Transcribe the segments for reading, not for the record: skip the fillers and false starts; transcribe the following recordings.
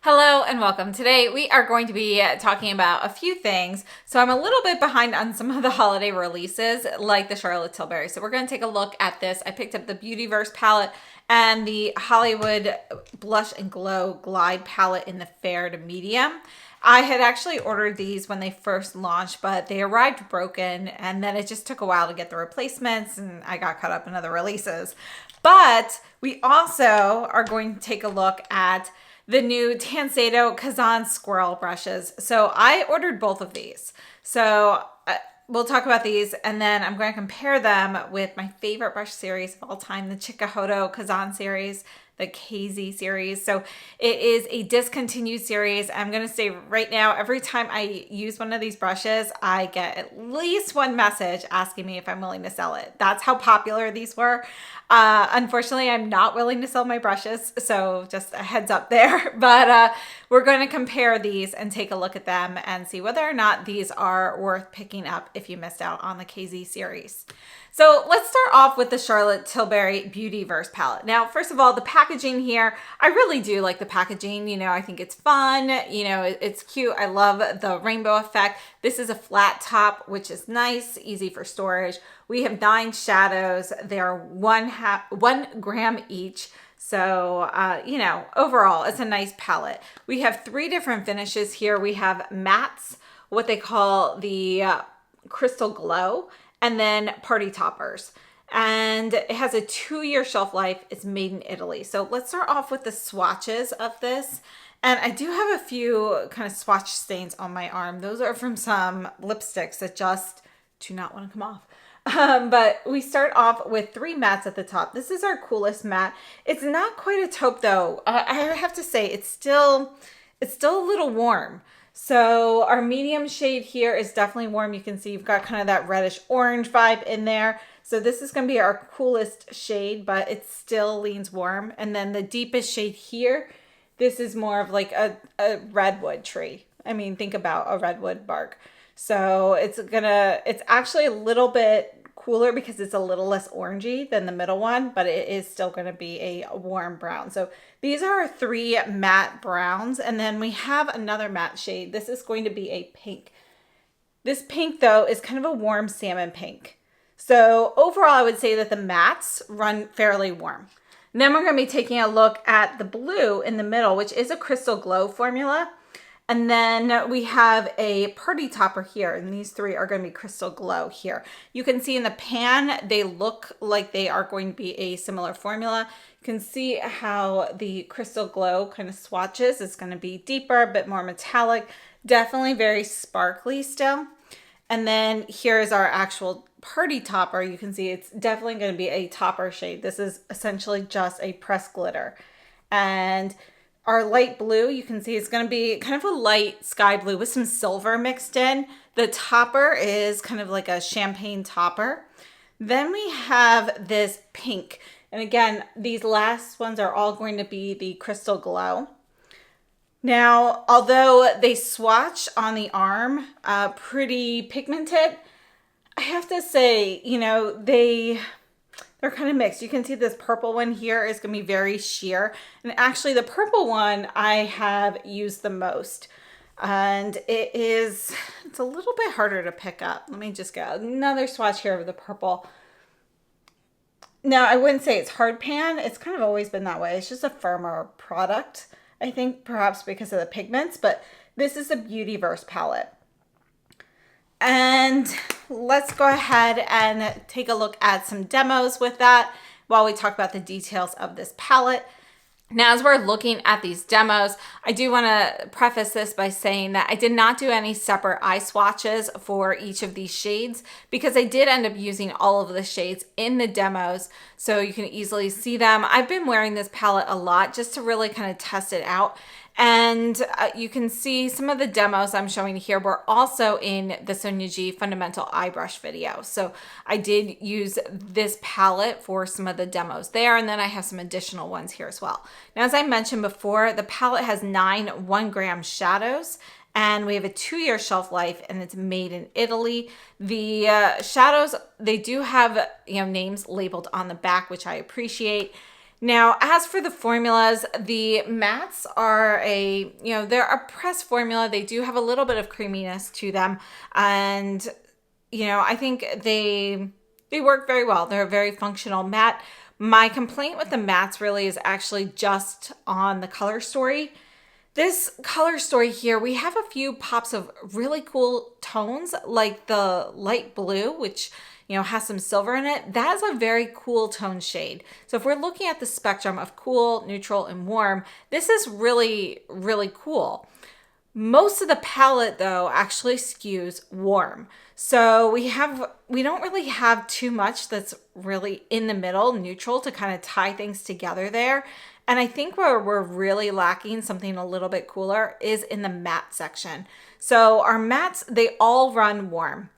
Hello and welcome. Today we are going to be talking about a few things. So I'm a little bit behind on some of the holiday releases like the Charlotte Tilbury. So we're going to take a look at this. I picked up the Beautyverse palette and the Hollywood Blush and Glow Glide palette in the fair to medium. I had actually ordered these when they first launched, but they arrived broken and then it just took a while to get the replacements and I got caught up in other releases. But we also are going to take a look at the new Tanseido Kazan swirl brushes. So I ordered both of these. So we'll talk about these and then I'm going to compare them with my favorite brush series of all time, the Chantecaille Kazan series, the KZ series. So it is a discontinued series. I'm going to say right now, every time I use one of these brushes, I get at least one message asking me if I'm willing to sell it. That's how popular these were. Unfortunately, I'm not willing to sell my brushes, so just a heads up there. But we're going to compare these and take a look at them and see whether or not these are worth picking up if you missed out on the KZ series. So let's start off with the Charlotte Tilbury Beautyverse palette. Now, first of all, the packaging here, I really do like the packaging. You know, I think it's fun. You know, it's cute. I love the rainbow effect. This is a flat top, which is nice, easy for storage. We have 9 shadows. They're 1 gram each. So, you know, overall, it's a nice palette. We have 3 different finishes here. We have mattes, what they call the crystal glow, and then party toppers. And it has a 2-year shelf life. It's made in Italy. So let's start off with the swatches of this. And I do have a few kind of swatch stains on my arm. Those are from some lipsticks that just do not want to come off. But we start off with 3 mattes at the top. This is our coolest matte. It's not quite a taupe though. I have to say it's still a little warm. So our medium shade here is definitely warm. You can see you've got kind of that reddish orange vibe in there. So this is going to be our coolest shade, but it still leans warm. And then the deepest shade here, this is more of like a redwood tree. I mean, think about a redwood bark. So it's actually a little bit cooler because it's a little less orangey than the middle one, but it is still going to be a warm brown. So these are our 3 matte browns. And then we have another matte shade. This is going to be a pink. This pink though is kind of a warm salmon pink. So overall, I would say that the mattes run fairly warm. And then we're going to be taking a look at the blue in the middle, which is a crystal glow formula. And then we have a party topper here, and these 3 are going to be crystal glow here. You can see in the pan, they look like they are going to be a similar formula. You can see how the crystal glow kind of swatches. It's going to be deeper, a bit more metallic, definitely very sparkly still. And then here is our actual party topper. You can see it's definitely going to be a topper shade. This is essentially just a pressed glitter. And our light blue, you can see it's going to be kind of a light sky blue with some silver mixed in. The topper is kind of like a champagne topper. Then we have this pink. And again, these last ones are all going to be the crystal glow. Now, although they swatch on the arm pretty pigmented, I have to say, you know, they're kind of mixed. You can see this purple one here is going to be very sheer. And actually the purple one I have used the most. And it's a little bit harder to pick up. Let me just get another swatch here of the purple. Now, I wouldn't say it's hard pan. It's kind of always been that way. It's just a firmer product, I think, perhaps because of the pigments. But this is a Beautyverse palette. And let's go ahead and take a look at some demos with that while we talk about the details of this palette. Now, as we're looking at these demos, I do want to preface this by saying that I did not do any separate eye swatches for each of these shades because I did end up using all of the shades in the demos so you can easily see them. I've been wearing this palette a lot just to really kind of test it out. And you can see some of the demos I'm showing here were also in the Sonia G Fundamental Eye Brush video. So I did use this palette for some of the demos there, and then I have some additional ones here as well. Now, as I mentioned before, the palette has 9 1-gram shadows, and we have a 2-year shelf life, and it's made in Italy. The shadows, they do have, you know, names labeled on the back, which I appreciate. Now, as for the formulas, the mattes are they're a pressed formula. They do have a little bit of creaminess to them. And, I think they work very well. They're a very functional matte. My complaint with the mattes really is actually just on the color story. This color story here, we have a few pops of really cool tones, like the light blue, which has some silver in it. That is a very cool tone shade. So if we're looking at the spectrum of cool, neutral, and warm, this is really, really cool. Most of the palette though actually skews warm. So we don't really have too much that's really in the middle, neutral, to kind of tie things together there. And I think where we're really lacking something a little bit cooler is in the matte section. So our mattes, they all run warm.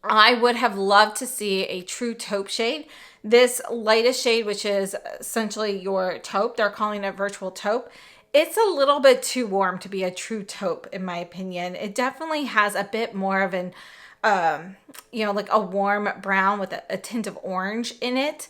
I would have loved to see a true taupe shade. This lightest shade, which is essentially your taupe, they're calling it virtual taupe. It's a little bit too warm to be a true taupe, in my opinion. It definitely has a bit more of an, like a warm brown with a tint of orange in it.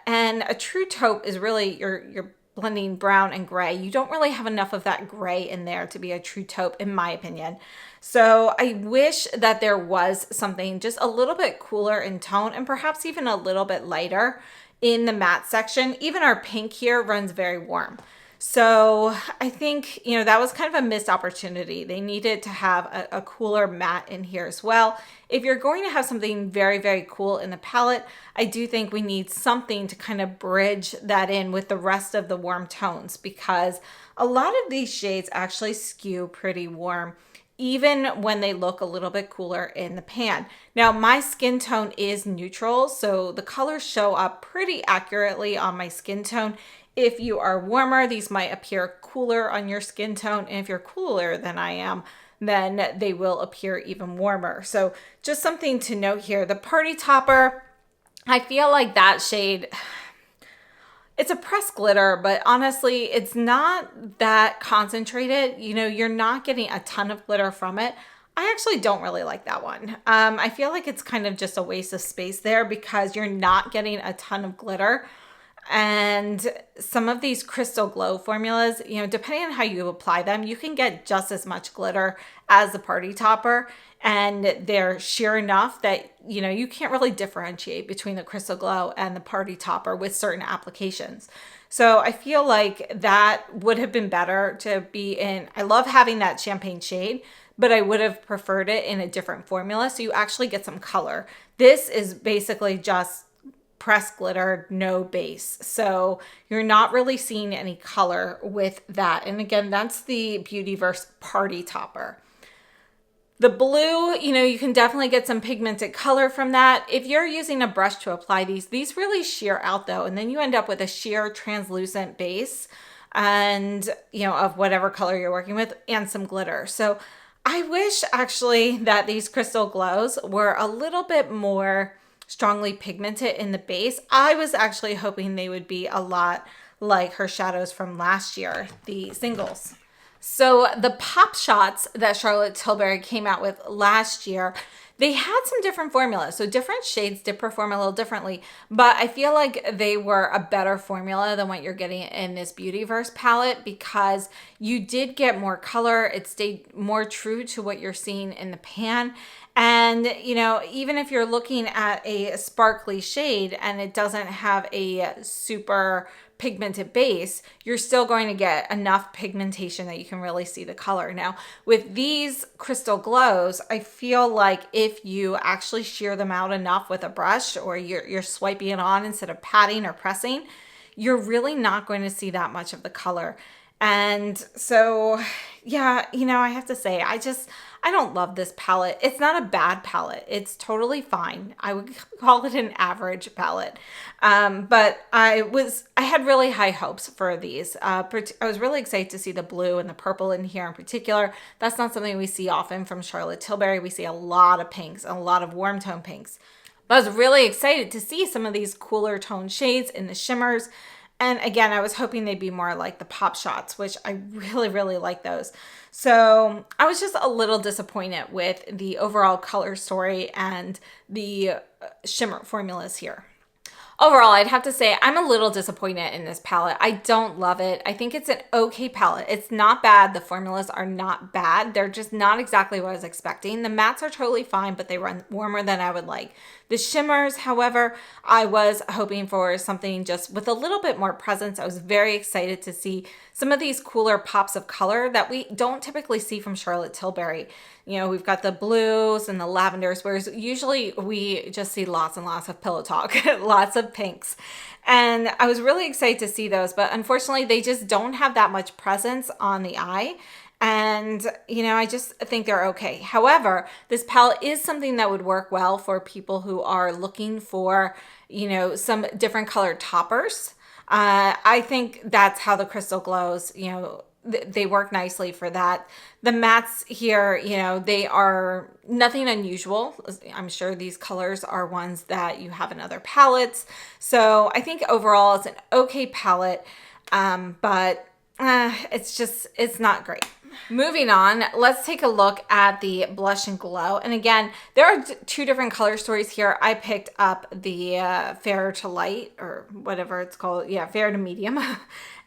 And a true taupe is really your blending brown and gray. You don't really have enough of that gray in there to be a true taupe, in my opinion. So I wish that there was something just a little bit cooler in tone and perhaps even a little bit lighter in the matte section. Even our pink here runs very warm. So I think, that was kind of a missed opportunity. They needed to have a cooler matte in here as well. If you're going to have something very, very cool in the palette, I do think we need something to kind of bridge that in with the rest of the warm tones, because a lot of these shades actually skew pretty warm, even when they look a little bit cooler in the pan. Now, my skin tone is neutral, so the colors show up pretty accurately on my skin tone. If you are warmer, these might appear cooler on your skin tone. And if you're cooler than I am, then they will appear even warmer. So just something to note here. The Party Topper, I feel like that shade, it's a pressed glitter, but honestly, it's not that concentrated. You're not getting a ton of glitter from it. I actually don't really like that one. I feel like it's kind of just a waste of space there because you're not getting a ton of glitter. And some of these Crystal Glow formulas, depending on how you apply them, you can get just as much glitter as the Party Topper. And they're sheer enough that, you can't really differentiate between the Crystal Glow and the Party Topper with certain applications. So I feel like that would have been better to be in. I love having that champagne shade, but I would have preferred it in a different formula so you actually get some color. This is basically just pressed glitter, no base. So you're not really seeing any color with that. And again, that's the Beautyverse Party Topper. The blue, you can definitely get some pigmented color from that. If you're using a brush to apply these really sheer out though, and then you end up with a sheer translucent base and, of whatever color you're working with and some glitter. So I wish actually that these Crystal Glows were a little bit more strongly pigmented in the base. I was actually hoping they would be a lot like her shadows from last year, the singles. So the pop shots that Charlotte Tilbury came out with last year, they had some different formulas. So different shades did perform a little differently, but I feel like they were a better formula than what you're getting in this Beautyverse palette because you did get more color. It stayed more true to what you're seeing in the pan. And, even if you're looking at a sparkly shade and it doesn't have a super pigmented base, you're still going to get enough pigmentation that you can really see the color. Now, with these Crystal Glows, I feel like if you actually shear them out enough with a brush or you're swiping it on instead of patting or pressing, you're really not going to see that much of the color. And so, yeah, I have to say, I don't love this palette. It's not a bad palette. It's totally fine. I would call it an average palette. But I had really high hopes for these. I was really excited to see the blue and the purple in here in particular. That's not something we see often from Charlotte Tilbury. We see a lot of pinks and a lot of warm tone pinks. But I was really excited to see some of these cooler tone shades in the shimmers. And again, I was hoping they'd be more like the pop shots, which I really, really like those. So I was just a little disappointed with the overall color story and the shimmer formulas here. Overall, I'd have to say I'm a little disappointed in this palette. I don't love it. I think it's an okay palette. It's not bad. The formulas are not bad. They're just not exactly what I was expecting. The mattes are totally fine, but they run warmer than I would like. The shimmers, however, I was hoping for something just with a little bit more presence. I was very excited to see some of these cooler pops of color that we don't typically see from Charlotte Tilbury. You know, we've got the blues and the lavenders, whereas usually we just see lots and lots of pillow talk, lots of pinks. And I was really excited to see those, but unfortunately they just don't have that much presence on the eye. And, you know, I just think they're okay. However, this palette is something that would work well for people who are looking for, you know, some different colored toppers. I think that's how the crystal glows, you know, they work nicely for that. The mattes here, you know, they are nothing unusual. I'm sure these colors are ones that you have in other palettes. So I think overall it's an okay palette, but it's not great. Moving on, let's take a look at the Blush and Glow. And again, there are two different color stories here. I picked up the Fair to Light, or whatever it's called. Yeah, Fair to Medium.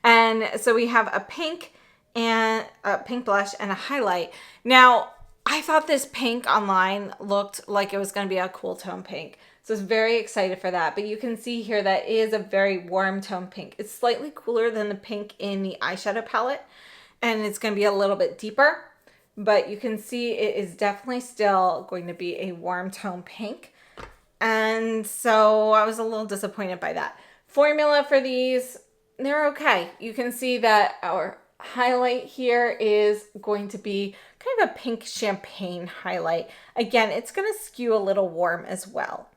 And so we have a pink and a pink blush and a highlight. Now, I thought this pink online looked like it was going to be a cool tone pink. So I was very excited for that. But you can see here that is a very warm tone pink. It's slightly cooler than the pink in the eyeshadow palette. And it's going to be a little bit deeper. But you can see it is definitely still going to be a warm tone pink. And so I was a little disappointed by that. Formula for these, they're okay. You can see that our highlight here is going to be kind of a pink champagne highlight. Again, it's going to skew a little warm as well.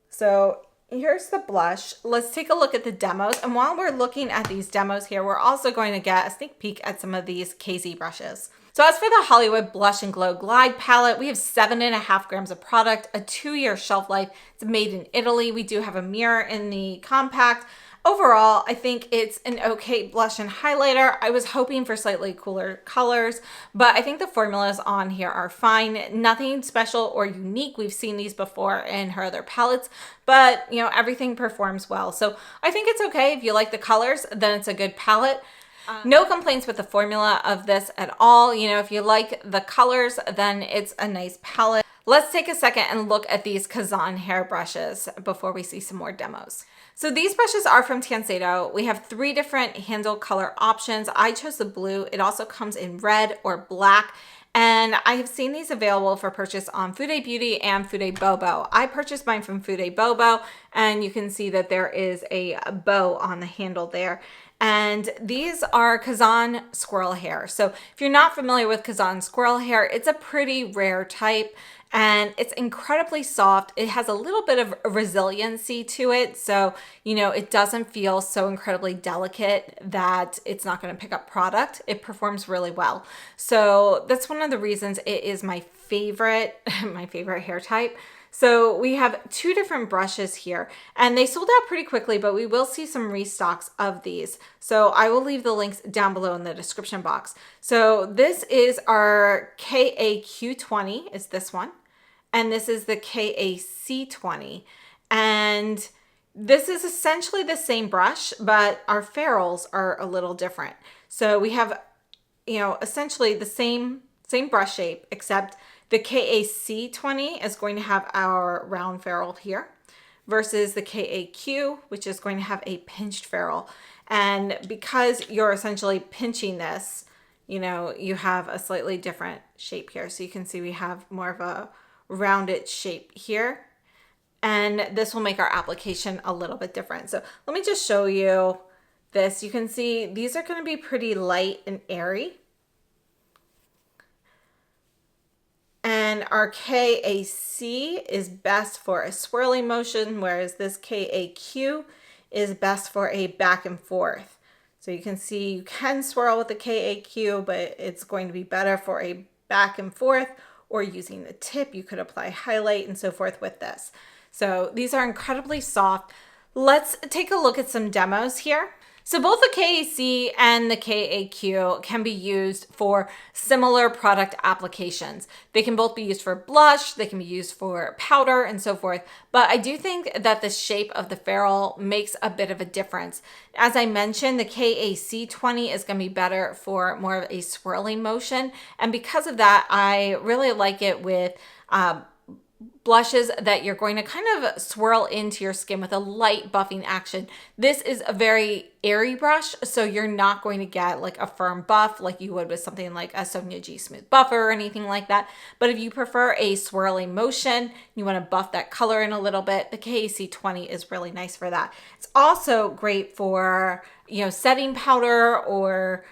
So here's the blush. Let's take a look at the demos. And while we're looking at these demos here, we're also going to get a sneak peek at some of these KZ brushes. So as for the Hollywood Blush and Glow Glide palette, we have 7.5 grams of product, a 2-year shelf life. It's made in Italy. We do have a mirror in the compact. Overall, I think it's an okay blush and highlighter. I was hoping for slightly cooler colors, but I think the formulas on here are fine. Nothing special or unique. We've seen these before in her other palettes, but you know, everything performs well. So I think it's okay. If you like the colors, then it's a good palette. No complaints with the formula of this at all. You know, if you like the colors, then it's a nice palette. Let's take a second and look at these Kazan hair brushes before we see some more demos. So these brushes are from Tanseido. We have 3 different handle color options. I chose the blue. It also comes in red or black. And I have seen these available for purchase on Fude Beauty and Fude Bobo. I purchased mine from Fude Bobo, and you can see that there is a bow on the handle there. And these are Kazan squirrel hair. So if you're not familiar with Kazan squirrel hair, it's a pretty rare type. And it's incredibly soft. It has a little bit of resiliency to it. So, you know, it doesn't feel so incredibly delicate that it's not going to pick up product. It performs really well. So that's one of the reasons it is my favorite, my favorite hair type. So we have 2 different brushes here, and they sold out pretty quickly, but we will see some restocks of these. So I will leave the links down below in the description box. So this is our KAQ20 is this one, and this is the KAC20. And this is essentially the same brush, but our ferrules are a little different. So we have, you know, essentially the same brush shape, except the KAC20 is going to have our round ferrule here versus the KAQ, which is going to have a pinched ferrule. And because you're essentially pinching this, you know, you have a slightly different shape here. So you can see we have more of a rounded shape here. And this will make our application a little bit different. So let me just show you this. You can see these are going to be pretty light and airy. And our KAC is best for a swirly motion, whereas this KAQ is best for a back and forth. So you can see you can swirl with the KAQ, but it's going to be better for a back and forth, or using the tip. You could apply highlight and so forth with this. So these are incredibly soft. Let's take a look at some demos here. So both the KAC and the KAQ can be used for similar product applications. They can both be used for blush, they can be used for powder and so forth. But I do think that the shape of the ferrule makes a bit of a difference. As I mentioned, the KAC 20 is going to be better for more of a swirling motion. And because of that, I really like it with blushes that you're going to kind of swirl into your skin with a light buffing action. This is a very airy brush, so you're not going to get like a firm buff like you would with something like a Sonia G Smooth Buffer or anything like that. But if you prefer a swirling motion, you want to buff that color in a little bit, the KAC 20 is really nice for that. It's also great for, setting powder or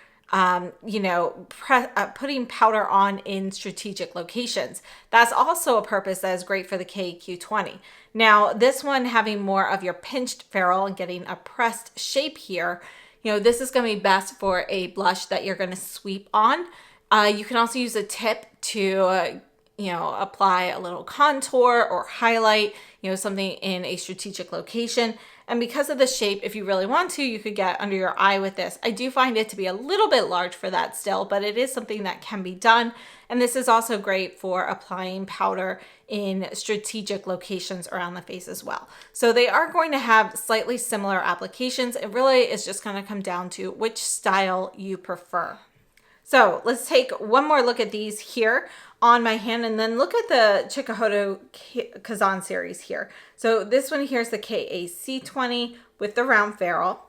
putting powder on in strategic locations. That's also a purpose that is great for the KQ20. Now, this one having more of your pinched ferrule and getting a pressed shape here, this is going to be best for a blush that you're going to sweep on. You can also use a tip to apply a little contour or highlight, something in a strategic location. And because of the shape, if you really want to, you could get under your eye with this. I do find it to be a little bit large for that still, but it is something that can be done. And this is also great for applying powder in strategic locations around the face as well. So they are going to have slightly similar applications. It really is just going to come down to which style you prefer. So let's take one more look at these here on my hand and then look at the Tanseido Kazan series here. So this one here is the KAC 20 with the round ferrule.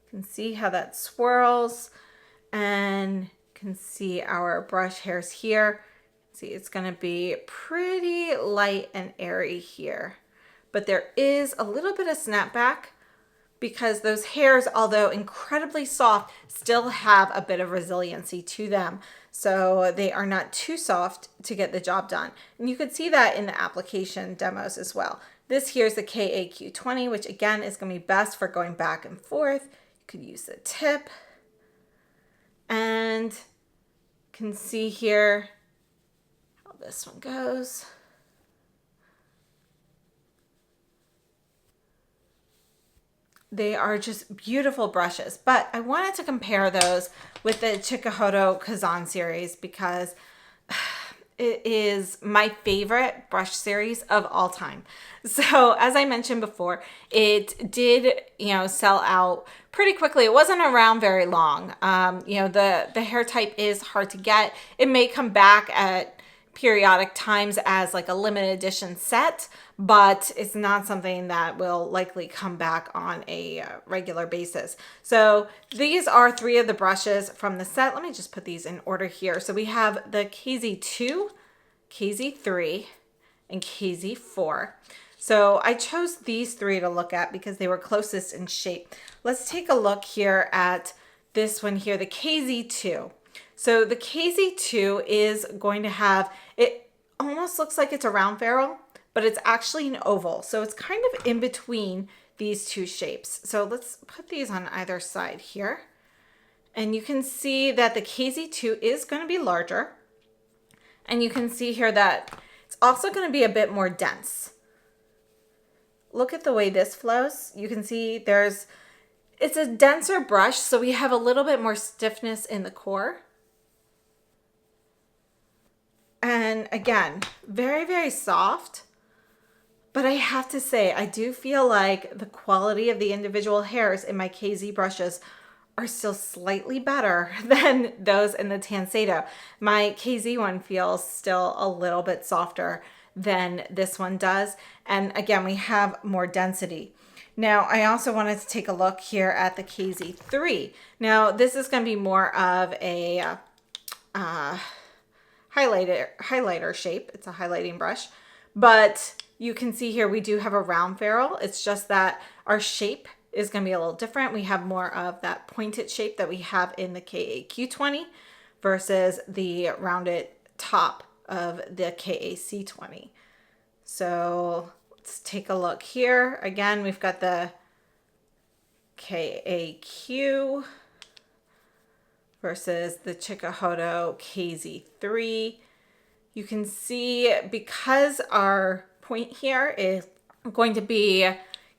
You can see how that swirls and you can see our brush hairs here. See, it's going to be pretty light and airy here, but there is a little bit of snapback because those hairs, although incredibly soft, still have a bit of resiliency to them. So they are not too soft to get the job done. And you could see that in the application demos as well. This here's the KAQ 20, which again is going to be best for going back and forth. You could use the tip. And you can see here how this one goes. They are just beautiful brushes, but I wanted to compare those with the Tanseido Kazan series because it is my favorite brush series of all time. So as I mentioned before, it did, sell out pretty quickly. It wasn't around very long. The hair type is hard to get. It may come back at periodic times as like a limited edition set, but it's not something that will likely come back on a regular basis. So these are 3 of the brushes from the set. Let me just put these in order here. So we have the KZ2, KZ3, and KZ4. So I chose these 3 to look at because they were closest in shape. Let's take a look here at this one here, the KZ2. So the KZ2 is going to have, it almost looks like it's a round ferrule, but it's actually an oval. So it's kind of in between these 2 shapes. So let's put these on either side here. And you can see that the KZ2 is going to be larger. And you can see here that it's also going to be a bit more dense. Look at the way this flows. You can see it's a denser brush, so we have a little bit more stiffness in the core. And again, very, very soft. But I have to say, I do feel like the quality of the individual hairs in my KZ brushes are still slightly better than those in the Tanseido. My KZ one feels still a little bit softer than this one does. And again, we have more density. Now, I also wanted to take a look here at the KZ3. Now, this is going to be more of a highlighter shape. It's a highlighting brush, but you can see here we do have a round ferrule. It's just that our shape is going to be a little different. We have more of that pointed shape that we have in the KAQ20 versus the rounded top of the KAC20. So let's take a look here. Again, we've got the KAQ versus the Tanseido KZ3. You can see because our point here is going to be,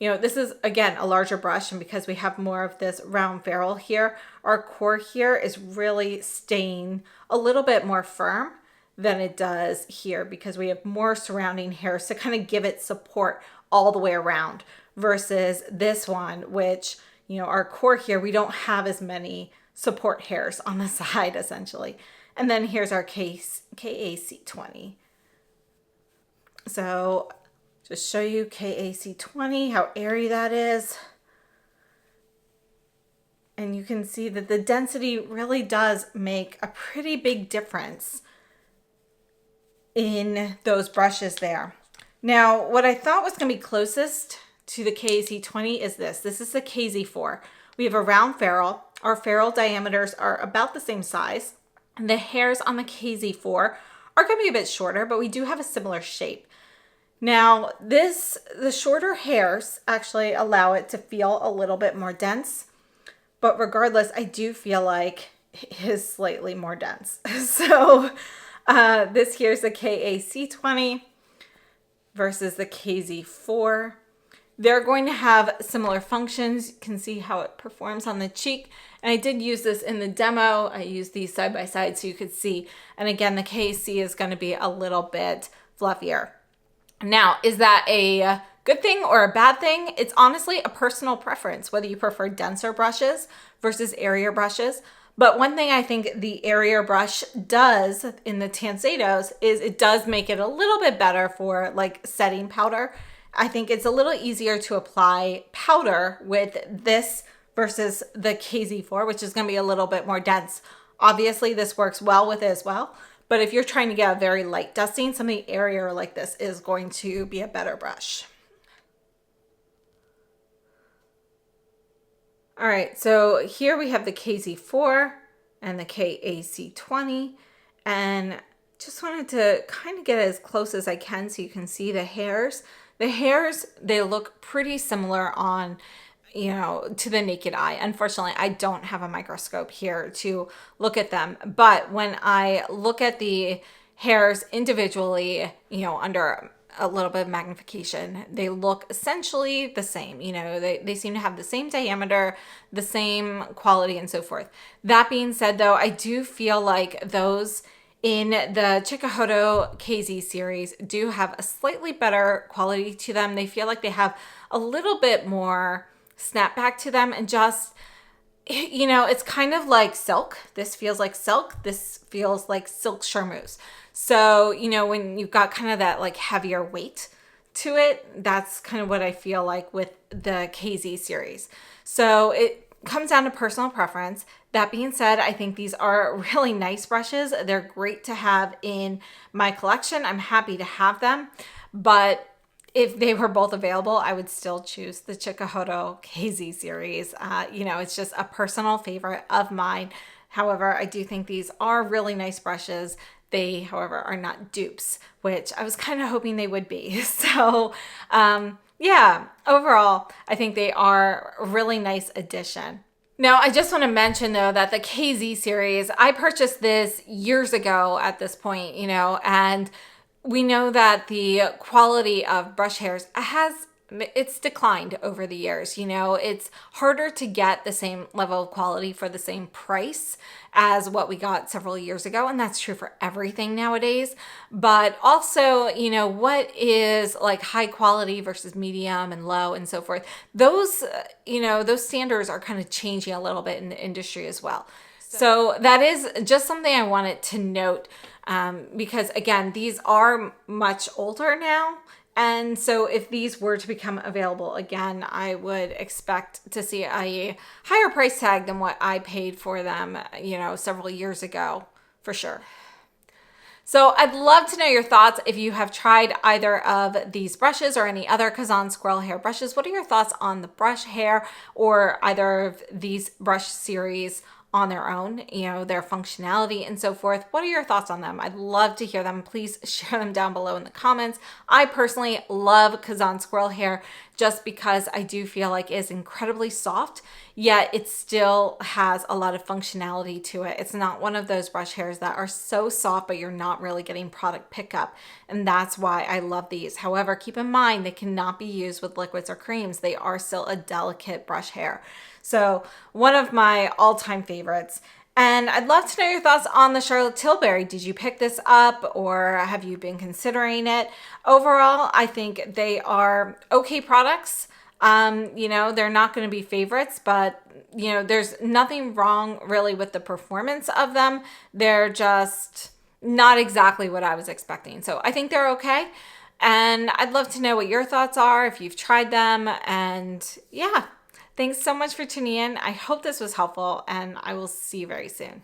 You know, this is, again, a larger brush, and because we have more of this round ferrule here, our core here is really staying a little bit more firm than it does here because we have more surrounding hairs to kind of give it support all the way around versus this one, which, you know, our core here, we don't have as many support hairs on the side essentially. And then here's our KAC20. So just show you KAC20, how airy that is. And you can see that the density really does make a pretty big difference in those brushes there. Now, what I thought was going to be closest to the KAC20 is this. This is the KZ4. We have a round ferrule. Our ferrule diameters are about the same size. And the hairs on the KZ4 are going to be a bit shorter, but we do have a similar shape. Now, the shorter hairs actually allow it to feel a little bit more dense, but regardless, I do feel like it is slightly more dense. So this here's the KAC20 versus the KZ4. They're going to have similar functions. You can see how it performs on the cheek. And I did use this in the demo. I used these side by side so you could see. And again, the KC is going to be a little bit fluffier. Now, is that a good thing or a bad thing? It's honestly a personal preference, whether you prefer denser brushes versus airier brushes. But one thing I think the airier brush does in the Tanseidos is it does make it a little bit better for like setting powder. I think it's a little easier to apply powder with this versus the KZ4, which is going to be a little bit more dense. Obviously, this works well with it as well. But if you're trying to get a very light dusting, something airier like this is going to be a better brush. All right, so here we have the KZ4 and the KAC20, and just wanted to kind of get as close as I can so you can see the hairs. The hairs, they look pretty similar on, you know, to the naked eye. Unfortunately, I don't have a microscope here to look at them, but when I look at the hairs individually, you know, under a little bit of magnification, they look essentially the same. You know, they seem to have the same diameter, the same quality, and so forth. That being said, though, I do feel like those in the Chikuhodo KZ series do have a slightly better quality to them. They feel like they have a little bit more snapback to them, and just, you know, it's kind of like silk. This feels like silk. This feels like silk charmeuse. So, you know, when you've got kind of that like heavier weight to it, that's kind of what I feel like with the KZ series. So it comes down to personal preference. That being said, I think these are really nice brushes. They're great to have in my collection. I'm happy to have them, but if they were both available, I would still choose the Chikuhodo KZ series. You know, it's just a personal favorite of mine. However, I do think these are really nice brushes. They, however, are not dupes, which I was kind of hoping they would be. So, yeah, overall, I think they are a really nice addition. Now, I just want to mention, though, that the KZ series, I purchased this years ago at this point, you know, and we know that the quality of brush hairs it's declined over the years. You know, it's harder to get the same level of quality for the same price as what we got several years ago. And that's true for everything nowadays. But also, you know, what is like high quality versus medium and low and so forth. Those, you know, those standards are kind of changing a little bit in the industry as well. So that is just something I wanted to note, because again, these are much older now. And so if these were to become available again, I would expect to see a higher price tag than what I paid for them, you know, several years ago, for sure. So I'd love to know your thoughts if you have tried either of these brushes or any other Kazan squirrel hair brushes. What are your thoughts on the brush hair or either of these brush series on their own, you know, their functionality and so forth. What are your thoughts on them? I'd love to hear them. Please share them down below in the comments. I personally love Kazan Squirrel Hair just because I do feel like it's incredibly soft, yet it still has a lot of functionality to it. It's not one of those brush hairs that are so soft, but you're not really getting product pickup. And that's why I love these. However, keep in mind, they cannot be used with liquids or creams. They are still a delicate brush hair. So one of my all-time favorites. And I'd love to know your thoughts on the Charlotte Tilbury. Did you pick this up or have you been considering it? Overall, I think they are okay products. You know, they're not going to be favorites, but you know, there's nothing wrong really with the performance of them. They're just not exactly what I was expecting. So I think they're okay. And I'd love to know what your thoughts are if you've tried them. And yeah, thanks so much for tuning in. I hope this was helpful and I will see you very soon.